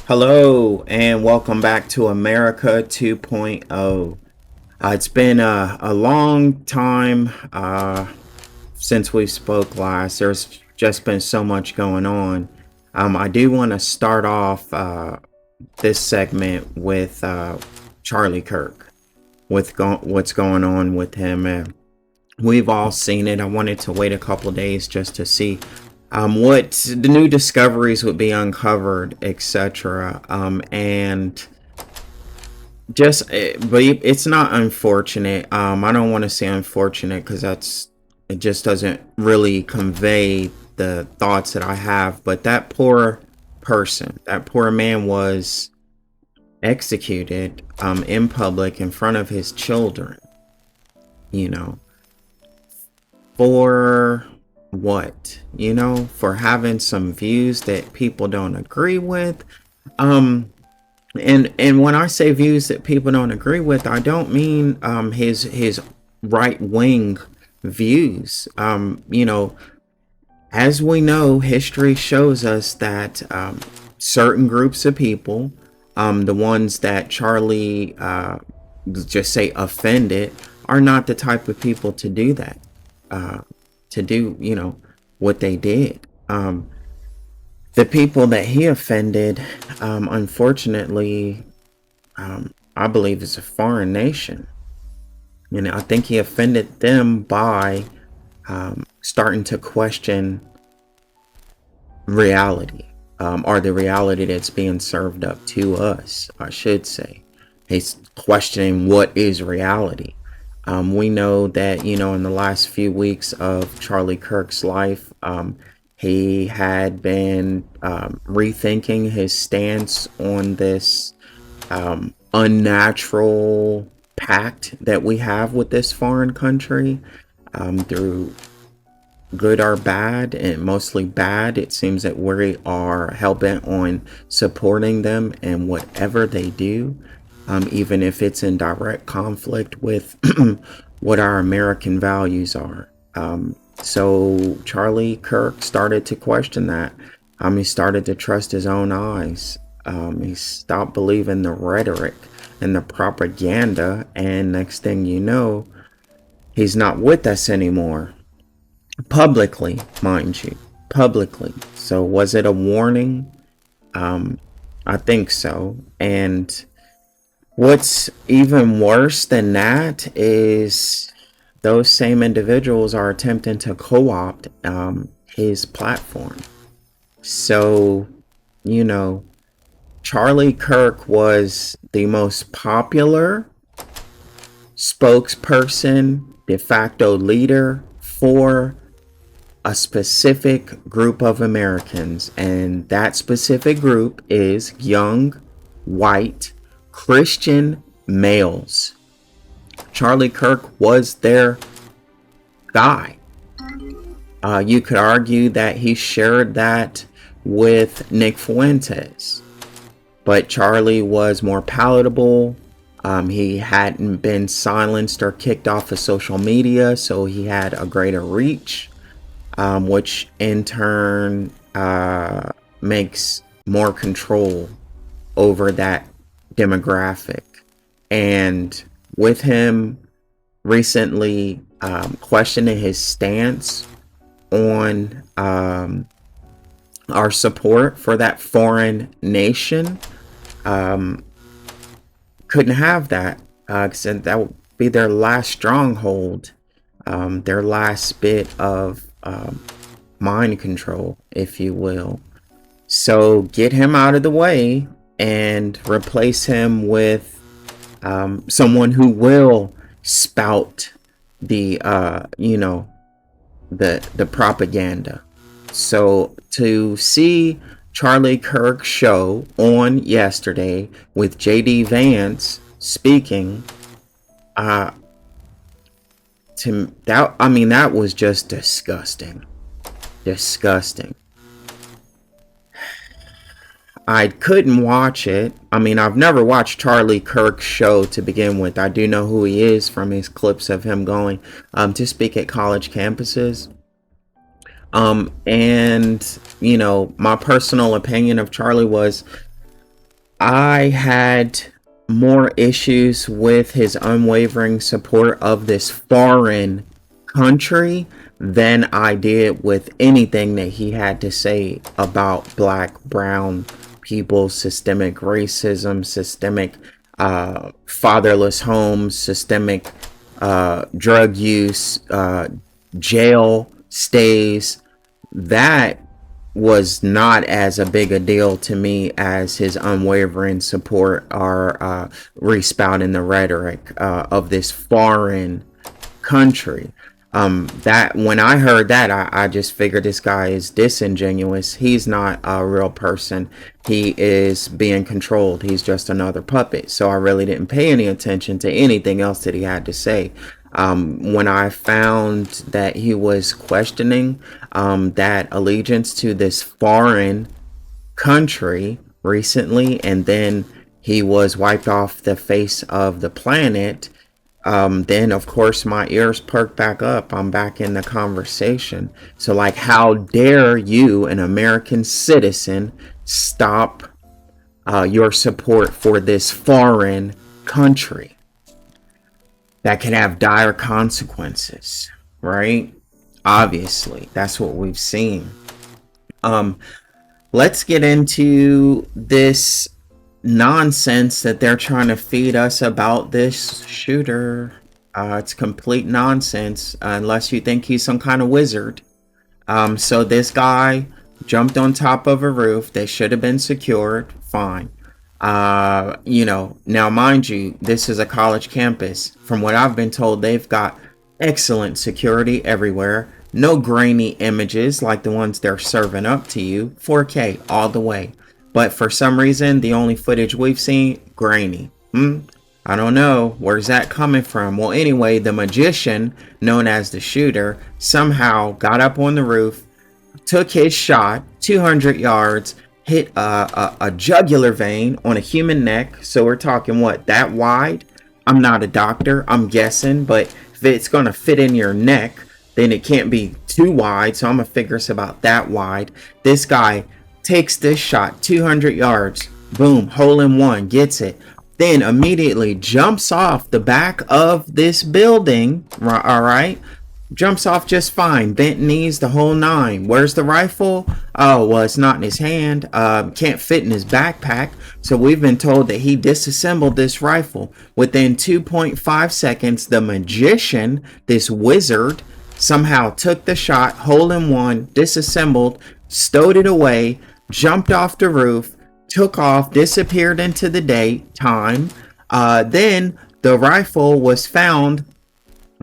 Hello and welcome back to America 2.0. It's been a long time since we spoke last. There's just been so much going on. I do want to start off this segment with Charlie Kirk, with what's going on with him. We've all seen it. I wanted to wait a couple days just to see what the new discoveries would be uncovered, etc. And just, but it's not unfortunate. I don't want to say unfortunate because it just doesn't really convey the thoughts that I have. But that poor person, that poor man was executed in public in front of his children, you know, for what? For having some views that people don't agree with. Um, and when I say views that people don't agree with, I don't mean his right wing views. As we know, history shows us that certain groups of people, the ones that Charlie just say offended, are not the type of people to do that. To do, what they did. The people that he offended, unfortunately, I believe is a foreign nation. And I think he offended them by starting to question reality, or the reality that's being served up to us, I should say. He's questioning what is reality. We know that, in the last few weeks of Charlie Kirk's life, he had been rethinking his stance on this unnatural pact that we have with this foreign country, through good or bad, and mostly bad. It seems that we are hell-bent on supporting them and whatever they do, even if it's in direct conflict with what our American values are. So Charlie Kirk started to question that. He started to trust his own eyes. He stopped believing the rhetoric and the propaganda, and next thing you know, he's not with us anymore. Publicly, mind you. Publicly. So was it a warning? I think so. And what's even worse than that is those same individuals are attempting to co-opt his platform. So, Charlie Kirk was the most popular spokesperson, de facto leader for a specific group of Americans, and that specific group is young, white, Christian males. Charlie Kirk was their guy. You could argue that he shared that with Nick Fuentes, but Charlie was more palatable. He hadn't been silenced or kicked off of social media, so he had a greater reach, which in turn makes more control over that demographic. And with him recently questioning his stance on our support for that foreign nation, couldn't have that, because that would be their last stronghold, their last bit of mind control, if you will. So get him out of the way and replace him with someone who will spout the the propaganda. So to see Charlie Kirk's show on yesterday with JD Vance speaking, that was just disgusting. I couldn't watch it. I've never watched Charlie Kirk's show to begin with. I do know who he is from his clips of him going to speak at college campuses. And my personal opinion of Charlie was I had more issues with his unwavering support of this foreign country than I did with anything that he had to say about black, brown people, systemic racism, systemic fatherless homes, systemic drug use, jail stays. That was not as a big a deal to me as his unwavering support or respouting the rhetoric of this foreign country. That when I heard that, I just figured this guy is disingenuous. He's not a real person. He is being controlled. He's just another puppet. So I really didn't pay any attention to anything else that he had to say. When I found that he was questioning that allegiance to this foreign country recently, and then he was wiped off the face of the planet, then of course my ears perk back up. I'm back in the conversation. So like, how dare you, an American citizen, stop your support for this foreign country that can have dire consequences, right? Obviously, that's what we've seen. Let's get into this nonsense that they're trying to feed us about this shooter. It's complete nonsense, unless you think he's some kind of wizard. So this guy jumped on top of a roof that should have been secured. Fine. Now mind you, this is a college campus. From what I've been told, they've got excellent security everywhere. No grainy images like the ones they're serving up to you. 4K all the way. But for some reason, the only footage we've seen, grainy. I don't know. Where's that coming from? Well, anyway, the magician, known as the shooter, somehow got up on the roof, took his shot, 200 yards, hit a jugular vein on a human neck. So we're talking, what, that wide? I'm not a doctor, I'm guessing, but if it's going to fit in your neck, then it can't be too wide. So I'm going to figure it's about that wide. This guy takes this shot, 200 yards, boom, hole in one, gets it. Then immediately jumps off the back of this building, all right? Jumps off just fine, bent knees, the whole nine. Where's the rifle? Oh, well, it's not in his hand. Can't fit in his backpack. So we've been told that he disassembled this rifle. Within 2.5 seconds, the magician, this wizard, somehow took the shot, hole in one, disassembled, stowed it away, jumped off the roof, took off, disappeared into the daytime. Then the rifle was found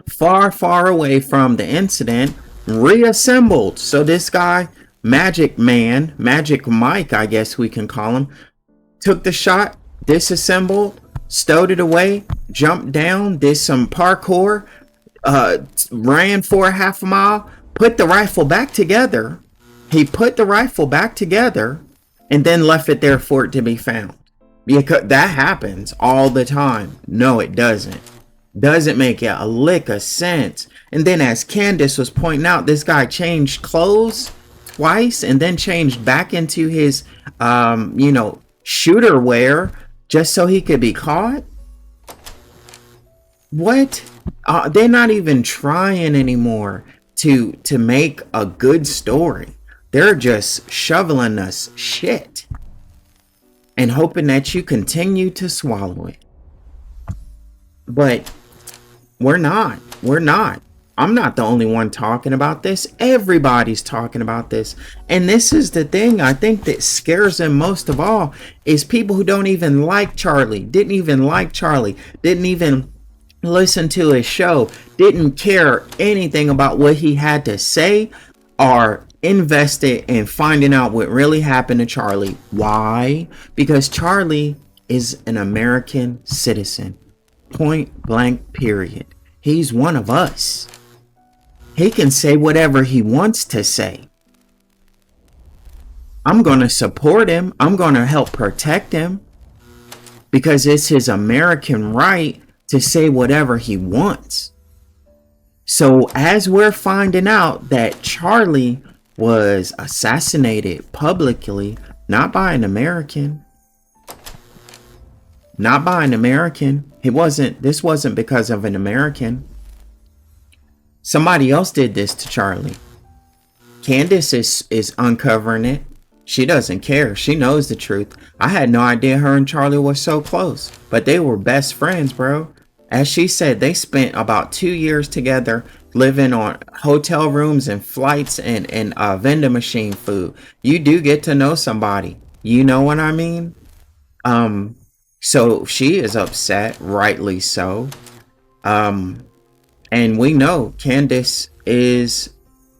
far, far away from the incident, reassembled. So this guy, Magic Man, Magic Mike, I guess we can call him, took the shot, disassembled, stowed it away, jumped down, did some parkour, ran for a half a mile, put the rifle back together. He put the rifle back together and then left it there for it to be found. Because that happens all the time. No, it doesn't. Doesn't make a lick of sense. And then, as Candace was pointing out, this guy changed clothes twice and then changed back into his, shooter wear just so he could be caught. What? They're not even trying anymore to make a good story. They're just shoveling us shit and hoping that you continue to swallow it. But we're not. I'm not the only one talking about this. Everybody's talking about this. And this is the thing I think that scares them most of all, is people who don't even like Charlie, didn't even listen to his show, didn't care anything about what he had to say, are invested in finding out what really happened to Charlie. Why? Because Charlie is an American citizen. Point blank, period. He's one of us. He can say whatever he wants to say. I'm going to support him. I'm going to help protect him because it's his American right to say whatever he wants. So as we're finding out that Charlie was assassinated publicly, not by an American, not by an American. This wasn't because of an American. Somebody else did this to Charlie. Candace is uncovering it. She doesn't care. She knows the truth. I had no idea her and Charlie were so close, but they were best friends, bro. As she said, they spent about 2 years together, living on hotel rooms and flights and vending machine food. You do get to know somebody. You know what I mean? So she is upset, rightly so. And we know Candace is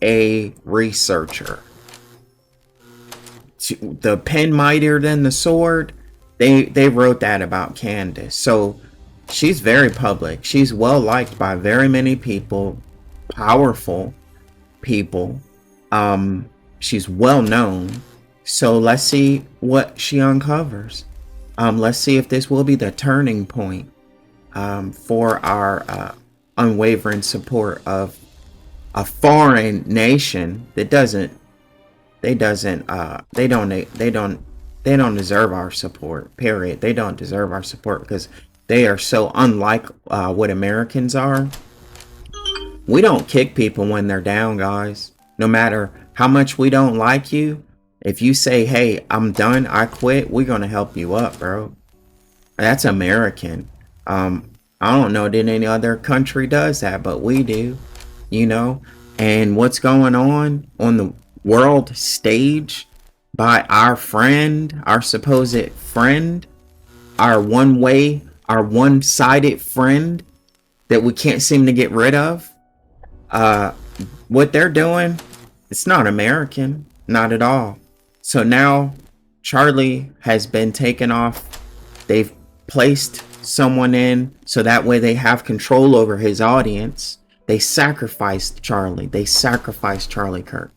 a researcher. The pen mightier than the sword. They wrote that about Candace. So she's very public. She's well liked by very many people, powerful people. She's well known. So let's see what she uncovers. Let's see if this will be the turning point for our unwavering support of a foreign nation that they don't deserve our support, period. They don't deserve our support because they are so unlike what Americans are. We don't kick people when they're down, guys. No matter how much we don't like you, if you say, hey, I'm done, I quit, we're gonna help you up, bro. That's American. I don't know that any other country does that, but we do, you know. And what's going on the world stage by our friend, our supposed friend, our one-sided friend that we can't seem to get rid of, what they're doing, it's not American, not at all. So now Charlie has been taken off. They've placed someone in so that way they have control over his audience. They sacrificed Charlie. They sacrificed Charlie Kirk.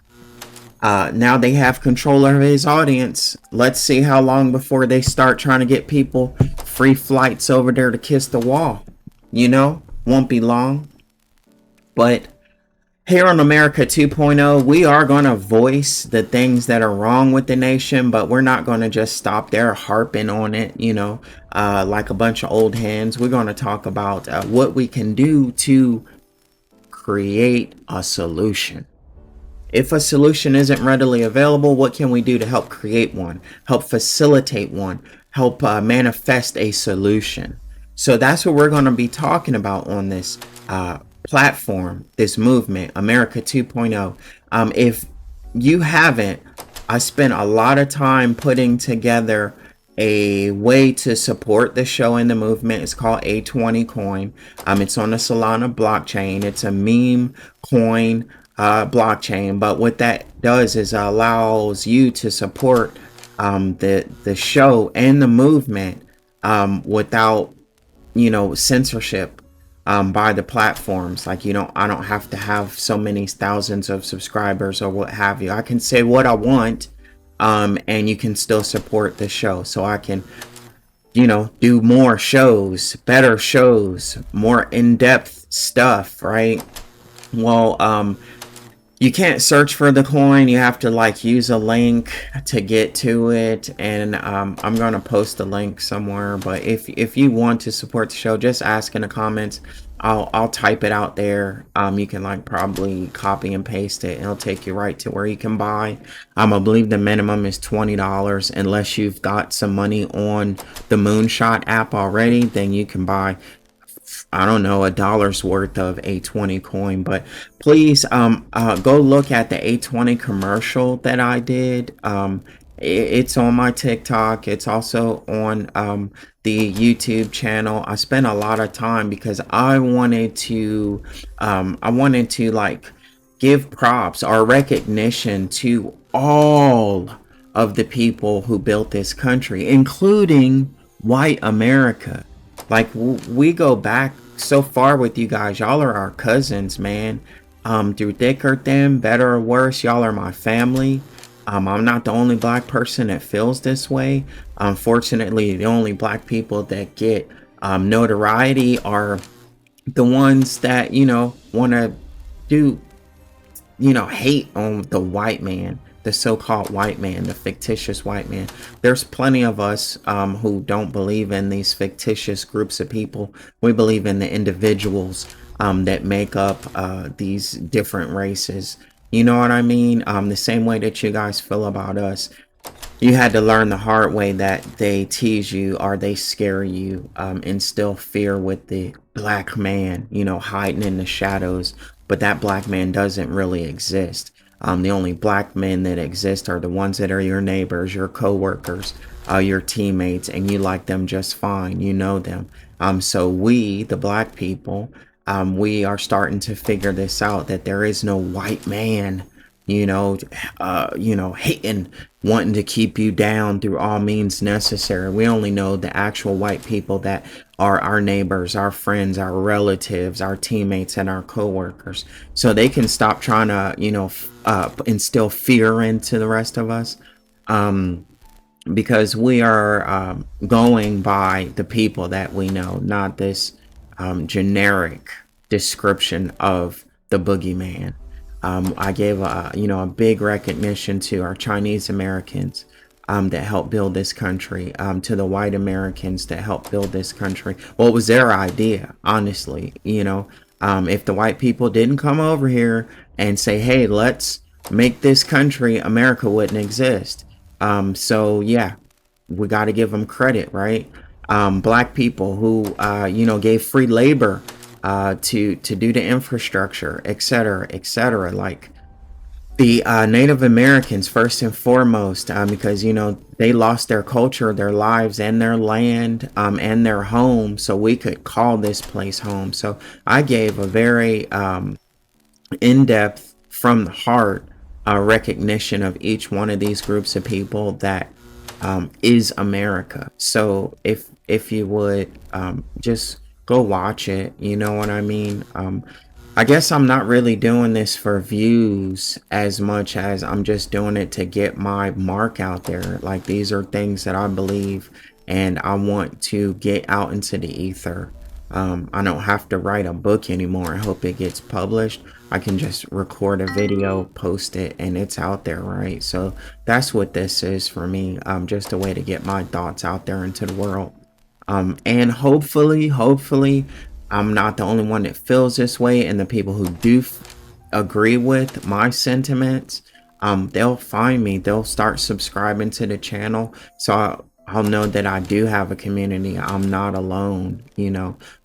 Now they have control over his audience. Let's see how long before they start trying to get people free flights over there to kiss the wall. You know, won't be long. But here on America 2.0, we are going to voice the things that are wrong with the nation, but we're not going to just stop there harping on it, you know, like a bunch of old hens. We're going to talk about what we can do to create a solution. If a solution isn't readily available, what can we do to help create one, help facilitate one, help manifest a solution? So that's what we're going to be talking about on this platform, this movement, America 2.0. If you haven't, I spent a lot of time putting together a way to support the show and the movement. It's called A20 Coin. It's on the Solana blockchain. It's a meme coin blockchain, but what that does is allows you to support the show and the movement without, you know, censorship by the platforms. Like, you know, I don't have to have so many thousands of subscribers or what have you. I can say what I want, and you can still support the show. So I can, you know, do more shows, better shows, more in-depth stuff, right? Well, you can't search for the coin. You have to like use a link to get to it, and I'm gonna post the link somewhere. But if you want to support the show, just ask in the comments. I'll type it out there. You can like probably copy and paste it, and it'll take you right to where you can buy. I believe the minimum is $20 unless you've got some money on the Moonshot app already. Then you can buy, I don't know, $1 worth of A20 coin. But please go look at the A20 commercial that I did. It's on my TikTok. It's also on the YouTube channel. I spent a lot of time because I wanted to like give props or recognition to all of the people who built this country, including white America. Like, we go back so far with you guys. Y'all are our cousins, man. Through thick or thin, better or worse, y'all are my family. I'm not the only black person that feels this way. Unfortunately, the only black people that get notoriety are the ones that, you know, want to do, you know, hate on the white man. the so-called white man, the fictitious white man. There's plenty of us who don't believe in these fictitious groups of people. We believe in the individuals that make up these different races. You know what I mean? The same way that you guys feel about us. You had to learn the hard way that they tease you or they scare you, instill fear with the black man, hiding in the shadows. But that black man doesn't really exist. The only black men that exist are the ones that are your neighbors, your coworkers, your teammates, and you like them just fine. You know them. So we, the black people, we are starting to figure this out, that there is no white man, hating, wanting to keep you down through all means necessary. We only know the actual white people that are our neighbors, our friends, our relatives, our teammates, and our coworkers. So they can stop trying to, instill fear into the rest of us. Because we are going by the people that we know, not this generic description of the boogeyman. I gave a big recognition to our Chinese Americans that helped build this country, to the white Americans that helped build this country. Well, it was their idea, honestly. If the white people didn't come over here and say, "Hey, let's make this country," America wouldn't exist. So yeah, we got to give them credit, right? Black people who gave free labor to do the infrastructure, etc., etc. Like the Native Americans, first and foremost, because they lost their culture, their lives, and their land, and their home, so we could call this place home. So I gave a very in-depth, from the heart, recognition of each one of these groups of people that is America. So if you would just go watch it, you know what I mean? I guess I'm not really doing this for views as much as I'm just doing it to get my mark out there. Like, these are things that I believe and I want to get out into the ether. I don't have to write a book anymore and hope it gets published. I can just record a video, post it, and it's out there, right? So that's what this is for me. Just a way to get my thoughts out there into the world. And hopefully, I'm not the only one that feels this way, and the people who do agree with my sentiments, they'll find me. They'll start subscribing to the channel, so I'll know that I do have a community. I'm not alone,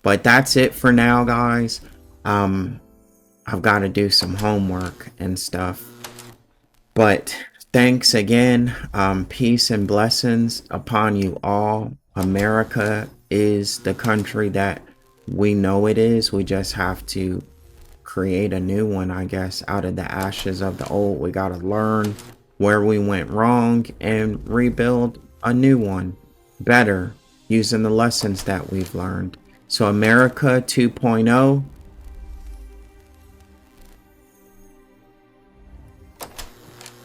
But that's it for now, guys. I've got to do some homework and stuff. But thanks again. Peace and blessings upon you all. America is the country that we know it is. We just have to create a new one, I guess, out of the ashes of the old. We got to learn where we went wrong and rebuild a new one better, using the lessons that we've learned. So America 2.0,